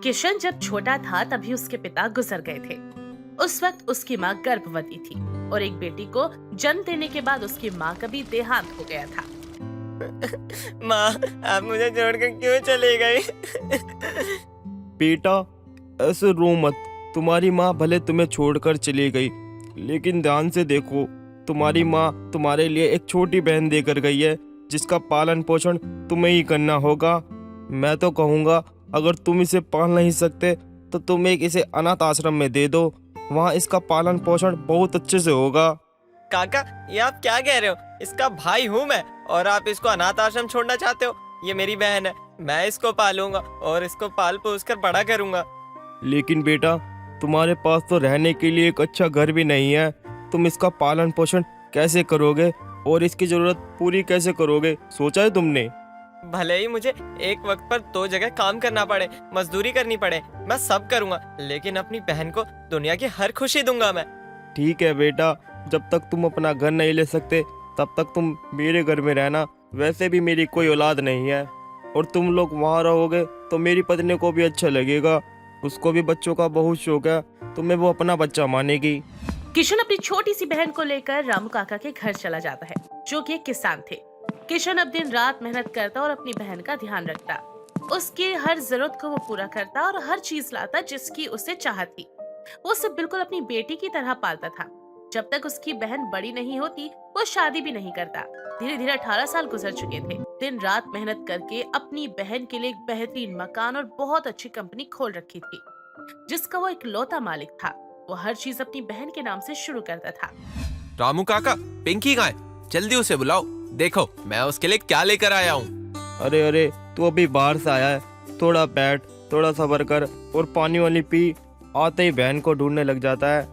किशन जब छोटा था तभी उसके पिता गुजर गए थे। उस वक्त उसकी माँ गर्भवती थी और एक बेटी को जन्म देने के बाद उसकी माँ का भी देहांत हो गया था। माँ, आप मुझे छोड़कर क्यों चले गए? बेटा ऐसे रो मत। तुम्हारी माँ भले तुम्हें छोड़कर चली गई, लेकिन ध्यान से देखो, तुम्हारी माँ तुम्हारे लिए एक छोटी बहन देकर गई है जिसका पालन पोषण तुम्हें ही करना होगा। मैं तो कहूँगा अगर तुम इसे पाल नहीं सकते तो तुम इसे अनाथ आश्रम में दे दो, वहाँ इसका पालन पोषण बहुत अच्छे से होगा। काका, ये आप क्या कह रहे हो? इसका भाई हूँ मैं और आप इसको अनाथ आश्रम छोड़ना चाहते हो? ये मेरी बहन है, मैं इसको पालूंगा और इसको पाल पोस कर बड़ा करूंगा। लेकिन बेटा तुम्हारे पास तो रहने के लिए एक अच्छा घर भी नहीं है, तुम इसका पालन पोषण कैसे करोगे और इसकी जरूरत पूरी कैसे करोगे, सोचा है तुमने? भले ही मुझे एक वक्त पर 2 जगह काम करना पड़े, मजदूरी करनी पड़े, मैं सब करूंगा, लेकिन अपनी बहन को दुनिया की हर खुशी दूंगा मैं। ठीक है बेटा, जब तक तुम अपना घर नहीं ले सकते तब तक तुम मेरे घर में रहना। वैसे भी मेरी कोई औलाद नहीं है और तुम लोग वहाँ रहोगे तो मेरी पत्नी को भी अच्छा लगेगा, उसको भी बच्चों का बहुत शौक है, तुम्हें वो अपना बच्चा मानेगी। किशन अपनी छोटी सी बहन को लेकर रामू काका के घर चला जाता है, जो कि एक किसान थे। किशन अब दिन रात मेहनत करता और अपनी बहन का ध्यान रखता। उसकी हर जरूरत को वो पूरा करता और हर चीज लाता जिसकी उसे चाहत थी। वो उसे बिल्कुल अपनी बेटी की तरह पालता था। जब तक उसकी बहन बड़ी नहीं होती वो शादी भी नहीं करता। धीरे धीरे 18 साल गुजर चुके थे। दिन रात मेहनत करके अपनी बहन के लिए एक बेहतरीन मकान और बहुत अच्छी कंपनी खोल रखी थी, जिसका वो इकलौता मालिक था। वो हर चीज अपनी बहन के नाम से शुरू करता था। रामू काका, पिंकी कहाँ है? जल्दी उसे बुलाओ, देखो मैं उसके लिए क्या लेकर आया हूँ। अरे अरे, तू अभी बाहर से आया है, थोड़ा बैठ, थोड़ा सब्र कर और पानी वाली पी। आते ही बहन को ढूंढने लग जाता है।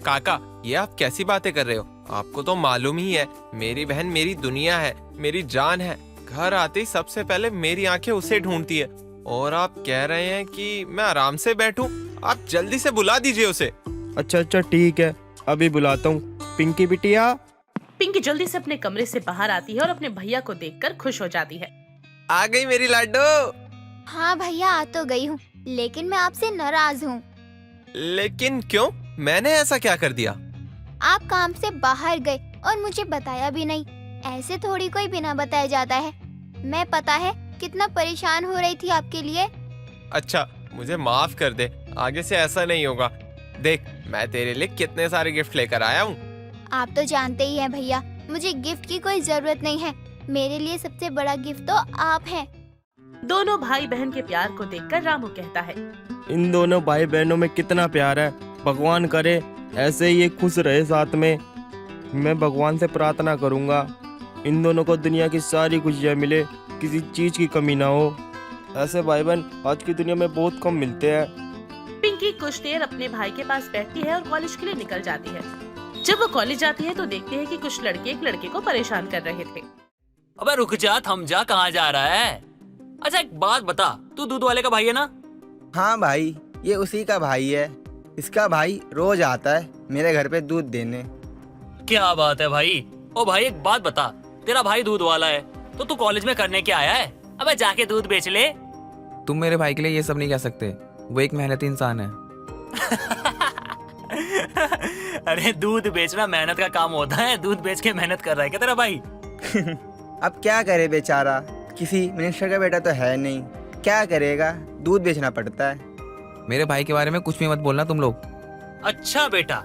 काका, ये आप कैसी बातें कर रहे हो? आपको तो मालूम ही है मेरी बहन मेरी दुनिया है, मेरी जान है। घर आते ही सबसे पहले मेरी आंखें उसे ढूंढती है और आप कह रहे हैं कि मैं आराम से बैठूं? आप जल्दी से बुला दीजिए उसे। अच्छा अच्छा ठीक है, अभी बुलाता हूँ। पिंकी बिटिया। पिंकी जल्दी से अपने कमरे से बाहर आती है और अपने भैया को देखकर खुश हो जाती है। आ गई मेरी लाडो। हाँ भैया, आ तो गई हूँ, लेकिन मैं आपसे नाराज हूँ। लेकिन क्यों? मैंने ऐसा क्या कर दिया? आप काम से बाहर गए और मुझे बताया भी नहीं। ऐसे थोड़ी कोई बिना बताए जाता है। मैं पता है कितना परेशान हो रही थी आपके लिए। अच्छा, मुझे माफ कर दे, आगे से ऐसा नहीं होगा। देख, मैं तेरे लिए कितने सारे गिफ्ट लेकर आया हूँ। आप तो जानते ही हैं भैया, मुझे गिफ्ट की कोई जरूरत नहीं है। मेरे लिए सबसे बड़ा गिफ्ट तो आप हैं। दोनों भाई बहन के प्यार को देखकर रामू कहता है, इन दोनों भाई बहनों में कितना प्यार है। भगवान करे ऐसे ही ये खुश रहे साथ में। मैं भगवान से प्रार्थना करूंगा इन दोनों को दुनिया की सारी खुशियाँ मिले, किसी चीज की कमी ना हो। ऐसे भाई बहन आज की दुनिया में बहुत कम मिलते हैं। पिंकी कुछ देर अपने भाई के पास बैठती है और कॉलेज के लिए निकल जाती है। जब वो कॉलेज जाती है तो देखते हैं कि कुछ लड़के एक लड़के को परेशान कर रहे थे। अबे रुक जा, थम जा, कहाँ जा रहा है? अच्छा एक बात बता, तू दूध वाले का भाई है ना? हाँ भाई, ये उसी का भाई है। इसका भाई रोज आता है मेरे घर पे दूध देने। क्या बात है भाई। ओ भाई एक बात बता, तेरा भाई दूध वाला है तो तू कॉलेज में करने क्या आया है? अबे जाके दूध बेच ले। तुम मेरे भाई के लिए ये सब नहीं कह सकते, वो एक मेहनती इंसान है। अरे दूध बेचना मेहनत का काम होता है? दूध बेच के मेहनत कर रहा है क्या तेरा भाई? अब क्या करे बेचारा, किसी मिनिस्टर का बेटा तो है नहीं, क्या करेगा, दूध बेचना पड़ता है। मेरे भाई के बारे में कुछ भी मत बोलना तुम लोग। अच्छा बेटा,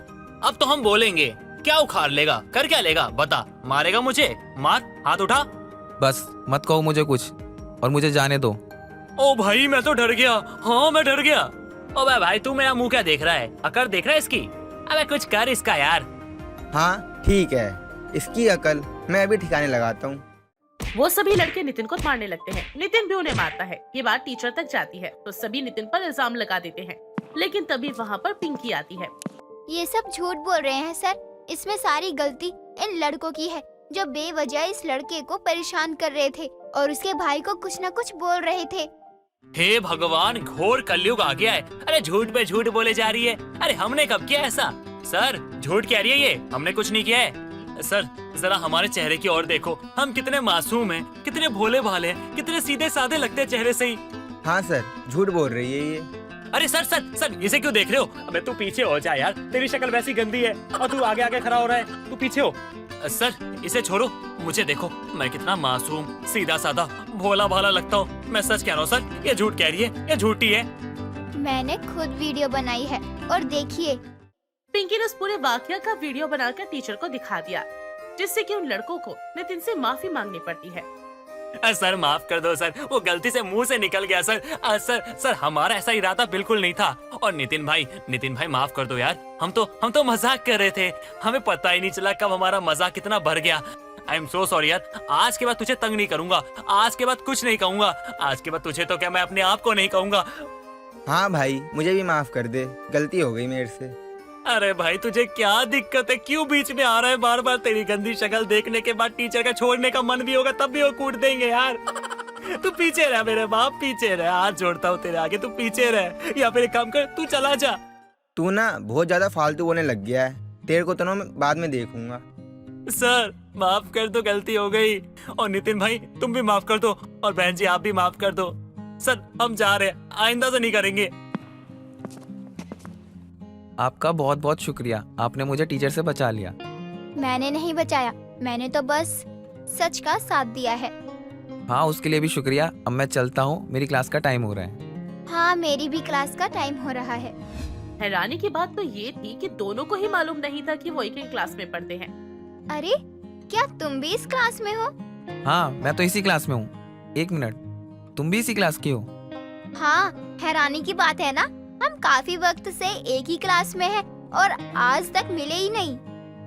अब तो हम बोलेंगे। क्या उखाड़ लेगा, कर क्या लेगा बता? मारेगा मुझे? मार, हाथ उठा। बस मत कहो मुझे कुछ और मुझे जाने दो। ओ भाई मैं तो डर गया। हाँ मैं डर गया। ओ भाई तू मेरा मुंह क्या देख रहा है? अकड़ देख रहा है इसकी? अबे कुछ कर इसका यार। हाँ ठीक है, इसकी अकल मैं अभी ठिकाने लगाता हूँ। वो सभी लड़के नितिन को मारने लगते हैं। नितिन भी उन्हें मारता है। ये बात टीचर तक जाती है तो सभी नितिन पर इल्जाम लगा देते हैं, लेकिन तभी वहाँ पर पिंकी आती है। ये सब झूठ बोल रहे हैं सर, इसमें सारी गलती इन लड़कों की है जो बेवजह इस लड़के को परेशान कर रहे थे और उसके भाई को कुछ न कुछ बोल रहे थे। हे भगवान, घोर कलयुग आ गया है। अरे झूठ पे झूठ बोले जा रही है। अरे हमने कब किया ऐसा? सर झूठ कह रही है ये, हमने कुछ नहीं किया है। सर जरा हमारे चेहरे की ओर देखो, हम कितने मासूम हैं, कितने भोले भाले हैं, कितने सीधे साधे लगते हैं चेहरे से ही। हाँ सर, झूठ बोल रही है ये। अरे सर सर सर, इसे क्यों देख रहे हो? अबे तू पीछे हो जा यार, तेरी शक्ल वैसी गंदी है और तू आगे आगे खड़ा हो रहा है, तू पीछे हो। सर इसे छोड़ो, मुझे देखो, मैं कितना मासूम, सीधा साधा, भोला भाला लगता हूँ। मैं सच कह रहा हूँ सर, ये झूठ कह रही है, ये झूठी है। मैंने खुद वीडियो बनाई है और देखिए। पिंकी ने उस पूरे वाकया का वीडियो बनाकर टीचर को दिखा दिया, जिससे कि उन लड़कों को नितिन से माफी मांगनी पड़ती है। सर माफ कर दो सर, वो गलती से मुंह से निकल गया सर। सर हमारा ऐसा इरादा बिल्कुल नहीं था। और नितिन भाई माफ कर दो यार, हम तो मजाक कर रहे थे, हमें पता ही नहीं चला कब हमारा मजाक कितना बढ़ गया। आई एम सो सॉरी यार, आज के बाद तुझे तंग नहीं करूंगा, आज के बाद कुछ नहीं कहूंगा, आज के बाद तुझे तो क्या मैं अपने आप को नहीं कहूंगा। हाँ भाई, मुझे भी माफ कर दे, गलती हो गई मेरे से। अरे भाई तुझे क्या दिक्कत है, क्यों बीच में आ रहा है बार बार? तेरी गंदी शक्ल देखने के बाद टीचर का छोड़ने का मन भी होगा तब भी वो कूट देंगे यार। तू पीछे रह मेरे बाप, पीछे रह, हाथ जोड़ता हूँ तेरे आगे, तू पीछे रह, या फिर एक काम कर, तू चला जा। तू ना बहुत ज्यादा फालतू बोलने लग गया है, तेरे को तो ना मैं बाद में देखूंगा। सर माफ कर दो, गलती हो गई। और नितिन भाई तुम भी माफ कर दो, और बहन जी आप भी माफ कर दो। सर हम जा रहे हैं, आइंदा से नहीं करेंगे। आपका बहुत बहुत शुक्रिया, आपने मुझे टीचर से बचा लिया। मैंने नहीं बचाया, मैंने तो बस सच का साथ दिया है। हाँ, उसके लिए भी शुक्रिया। अब मैं चलता हूँ, मेरी क्लास का टाइम हो रहा है। हाँ, मेरी भी क्लास का टाइम हो रहा है। हैरानी की बात तो ये थी कि दोनों को ही मालूम नहीं था कि वो एक ही क्लास में पढ़ते हैं। अरे क्या तुम भी इस क्लास में हो? हाँ, मैं तो इसी क्लास में हूँ। एक मिनट, तुम भी इसी क्लास की हो? हाँ, हैरानी की बात है ना, हम काफी वक्त से एक ही क्लास में हैं और आज तक मिले ही नहीं।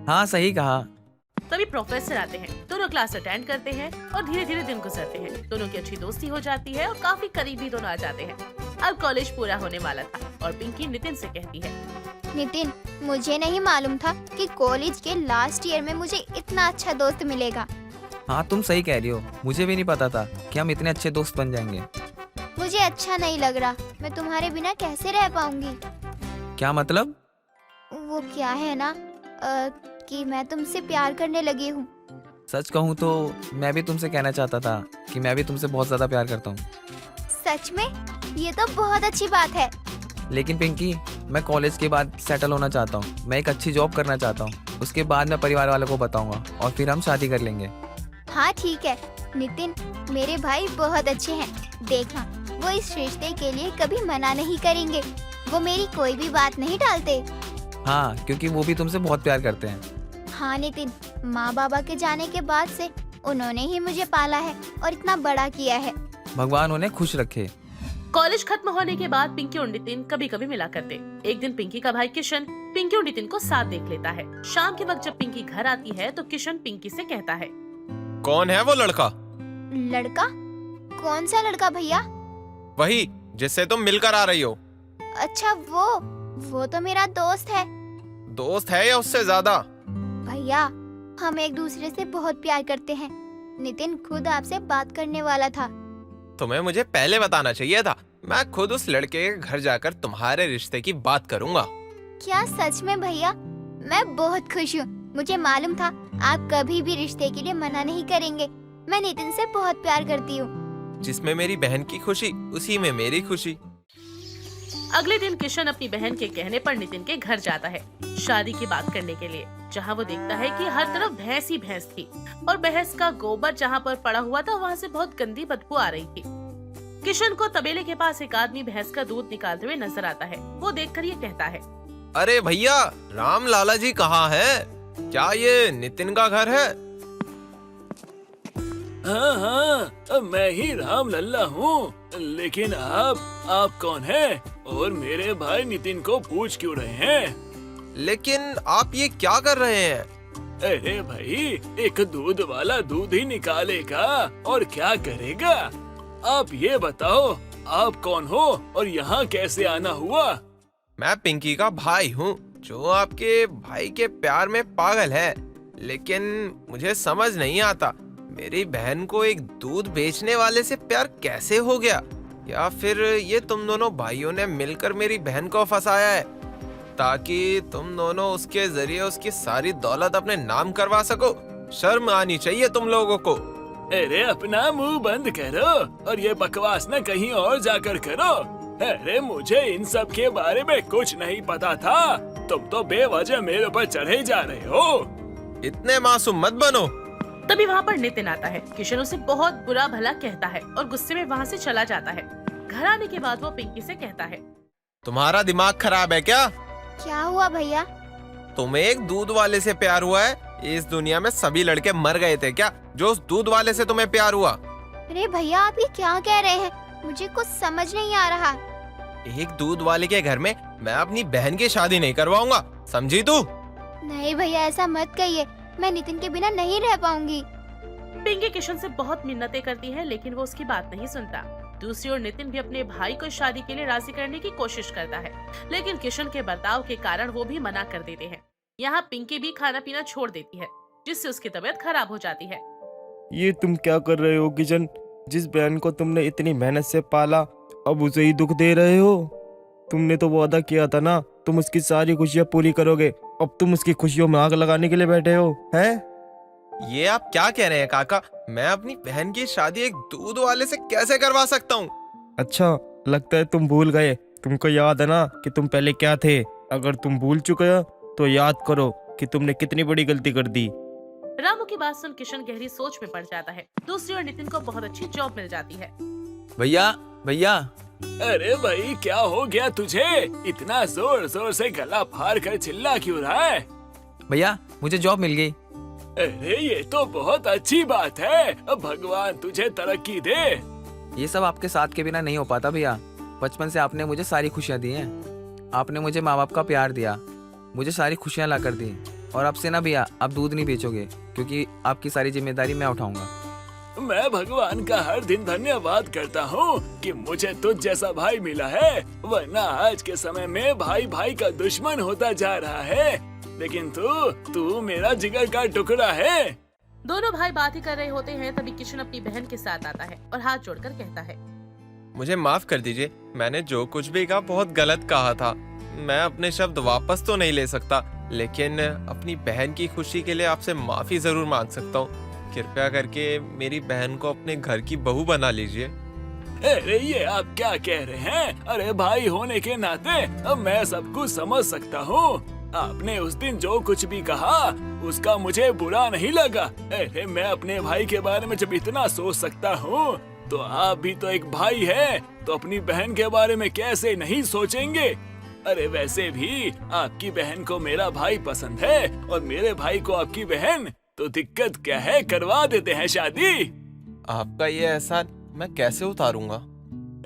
हाँ, सही कहा। तभी प्रोफेसर आते हैं, दोनों क्लास अटेंड करते हैं और धीरे धीरे दिन गुजरते हैं। दोनों की अच्छी दोस्ती हो जाती है और काफी करीबी दोनों आ जाते हैं। अब कॉलेज पूरा होने वाला था और पिंकी नितिन से कहती है, नितिन, मुझे नहीं मालूम था कि कॉलेज के लास्ट ईयर में मुझे इतना अच्छा दोस्त मिलेगा। हाँ, तुम सही कह रही हो, मुझे भी नहीं पता था कि हम इतने अच्छे दोस्त बन जाएंगे। मुझे अच्छा नहीं लग रहा, मैं तुम्हारे बिना कैसे रह पाऊंगी? क्या मतलब? वो क्या है ना कि मैं तुमसे प्यार करने लगी हूँ। सच कहूँ तो मैं भी तुमसे कहना चाहता था कि मैं भी तुमसे बहुत ज्यादा प्यार करता हूँ। सच में? ये तो बहुत अच्छी बात है। लेकिन पिंकी, मैं कॉलेज के बाद सेटल होना चाहता हूँ, मैं एक अच्छी जॉब करना चाहता हूँ। उसके बाद मैं परिवार वालों को बताऊंगा और फिर हम शादी कर लेंगे। हाँ ठीक है नितिन, मेरे भाई बहुत अच्छे हैं। देखना, वो इस रिश्ते के लिए कभी मना नहीं करेंगे। वो मेरी कोई भी बात नहीं टालते। हाँ, क्योंकि वो भी तुमसे बहुत प्यार करते हैं। हाँ नितिन, माँ बाबा के जाने के बाद से उन्होंने ही मुझे पाला है और इतना बड़ा किया है। भगवान उन्हें खुश रखे। कॉलेज खत्म होने के बाद पिंकी और नितिन कभी कभी मिला करते। एक दिन पिंकी का भाई किशन पिंकी और नितिन को साथ देख लेता है। शाम के वक्त जब पिंकी घर आती है तो किशन पिंकी से कहता है, कौन है वो लड़का? लड़का? कौन सा लड़का भैया? वही जिससे तुम मिलकर आ रही हो। अच्छा वो तो मेरा दोस्त है। दोस्त है या उससे ज्यादा? भैया, हम एक दूसरे से बहुत प्यार करते हैं। नितिन खुद आपसे बात करने वाला था। तुम्हें मुझे पहले बताना चाहिए था। मैं खुद उस लड़के के घर जाकर तुम्हारे रिश्ते की बात करूंगा। क्या सच में भैया? मैं बहुत खुश हूँ। मुझे मालूम था आप कभी भी रिश्ते के लिए मना नहीं करेंगे। मैं नितिन से बहुत प्यार करती हूँ। जिसमें मेरी बहन की खुशी, उसी में मेरी खुशी। अगले दिन किशन अपनी बहन के कहने पर नितिन के घर जाता है शादी की बात करने के लिए, जहाँ वो देखता है कि हर तरफ भैंस ही भैंस थी और भैंस का गोबर जहाँ पर पड़ा हुआ था वहाँ से बहुत गंदी बदबू आ रही थी। किशन को तबेले के पास एक आदमी भैंस का दूध निकालते हुए नजर आता है। वो देखकर ये कहता है, अरे भैया, राम लाला जी कहाँ है? क्या ये नितिन का घर है? हाँ, मैं ही राम लल्ला हूँ। लेकिन आप कौन हैं? और मेरे भाई नितिन को पूछ क्यों रहे हैं? लेकिन आप ये क्या कर रहे हैं? अरे भाई, एक दूध वाला दूध ही निकालेगा और क्या करेगा? आप ये बताओ, आप कौन हो और यहाँ कैसे आना हुआ? मैं पिंकी का भाई हूँ, जो आपके भाई के प्यार में पागल है। लेकिन मुझे समझ नहीं आता, मेरी बहन को एक दूध बेचने वाले से प्यार कैसे हो गया? या फिर ये तुम दोनों भाइयों ने मिलकर मेरी बहन को फंसाया है ताकि तुम दोनों उसके जरिए उसकी सारी दौलत अपने नाम करवा सको? शर्म आनी चाहिए तुम लोगों को। अरे अपना मुंह बंद करो और ये बकवास न कहीं और जाकर करो। अरे मुझे इन सब के बारे में कुछ नहीं पता था। तुम तो बेवजह मेरे ऊपर चढ़े जा रहे हो। इतने मासूम मत बनो। तभी वहाँ पर नितिन आता है। किशन उसे बहुत बुरा भला कहता है और गुस्से में वहाँ से चला जाता है। घर आने के बाद वो पिंकी से कहता है, तुम्हारा दिमाग खराब है क्या? क्या हुआ भैया? तुम्हें एक दूध वाले से प्यार हुआ है? इस दुनिया में सभी लड़के मर गए थे क्या जो उस दूध वाले से तुम्हें प्यार हुआ? अरे भैया आप ये क्या कह रहे हैं? मुझे कुछ समझ नहीं आ रहा। एक दूध वाले के घर में मैं अपनी बहन की शादी नहीं करवाऊंगा, समझी तू? नहीं भैया ऐसा मत कहिए, मैं नितिन के बिना नहीं रह पाऊंगी। पिंकी किशन से बहुत मिन्नतें करती है लेकिन वो उसकी बात नहीं सुनता। दूसरी ओर नितिन भी अपने भाई को शादी के लिए राजी करने की कोशिश करता है लेकिन किशन के बर्ताव के कारण वो भी मना कर देते हैं। यहाँ पिंकी भी खाना पीना छोड़ देती है जिससे उसकी तबीयत खराब हो जाती है। ये तुम क्या कर रहे हो किशन? जिस बहन को तुमने इतनी मेहनत से पाला अब उसे ही दुख दे रहे हो। तुमने तो वादा किया था ना तुम उसकी सारी खुशियाँ पूरी करोगे, अब तुम उसकी खुशियों में आग लगाने के लिए बैठे हो हैं? ये आप क्या कह रहे हैं काका? मैं अपनी बहन की शादी एक दूध वाले से कैसे करवा सकता हूँ? अच्छा लगता है तुम भूल गए। तुमको याद है ना कि तुम पहले क्या थे? अगर तुम भूल चुके हो तो याद करो कि तुमने कितनी बड़ी गलती कर दी। रामू की बात सुन किशन गहरी सोच में पड़ जाता है। दूसरी ओर नितिन को बहुत अच्छी जॉब मिल जाती है। भैया भैया अरे भाई क्या हो गया तुझे? इतना जोर जोर से गला फाड़ कर चिल्ला क्यों रहा है? भैया मुझे जॉब मिल गई। अरे ये तो बहुत अच्छी बात है। अब भगवान तुझे तरक्की दे। ये सब आपके साथ के बिना नहीं हो पाता भैया। बचपन से आपने मुझे सारी खुशियाँ दी हैं। आपने मुझे माँ बाप का प्यार दिया, मुझे सारी खुशियाँ ला कर दी। और अब से ना भैया आप दूध नहीं बेचोगे क्योंकि आपकी सारी जिम्मेदारी मैं उठाऊंगा। मैं भगवान का हर दिन धन्यवाद करता हूँ कि मुझे तुझ जैसा भाई मिला है, वरना आज के समय में भाई भाई का दुश्मन होता जा रहा है। लेकिन तू मेरा जिगर का टुकड़ा है। दोनों भाई बात ही कर रहे होते हैं तभी किशन अपनी बहन के साथ आता है और हाथ जोड़कर कहता है, मुझे माफ कर दीजिए, मैंने जो कुछ भी कहा बहुत गलत कहा था। मैं अपने शब्द वापस तो नहीं ले सकता लेकिन अपनी बहन की खुशी के लिए आपसे माफी जरूर मांग सकता हूँ। कृपया करके मेरी बहन को अपने घर की बहू बना लीजिए। अरे ये आप क्या कह रहे हैं? अरे भाई होने के नाते अब मैं सब कुछ समझ सकता हूँ। आपने उस दिन जो कुछ भी कहा उसका मुझे बुरा नहीं लगा। अरे मैं अपने भाई के बारे में जब इतना सोच सकता हूँ तो आप भी तो एक भाई है, तो अपनी बहन के बारे में कैसे नहीं सोचेंगे? अरे वैसे भी आपकी बहन को मेरा भाई पसंद है और मेरे भाई को आपकी बहन, तो दिक्कत क्या है, करवा देते हैं शादी। आपका ये एहसान मैं कैसे उतारूंगा?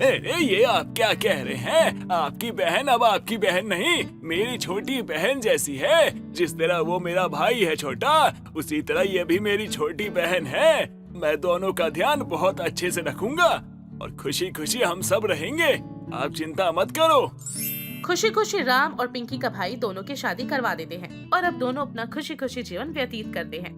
अरे ये आप क्या कह रहे हैं? आपकी बहन अब आपकी बहन नहीं, मेरी छोटी बहन जैसी है। जिस तरह वो मेरा भाई है छोटा, उसी तरह ये भी मेरी छोटी बहन है। मैं दोनों का ध्यान बहुत अच्छे से रखूंगा और खुशी खुशी हम सब रहेंगे। आप चिंता मत करो। खुशी खुशी राम और पिंकी का भाई दोनों की शादी करवा देते हैं और अब दोनों अपना खुशी खुशी जीवन व्यतीत करते हैं।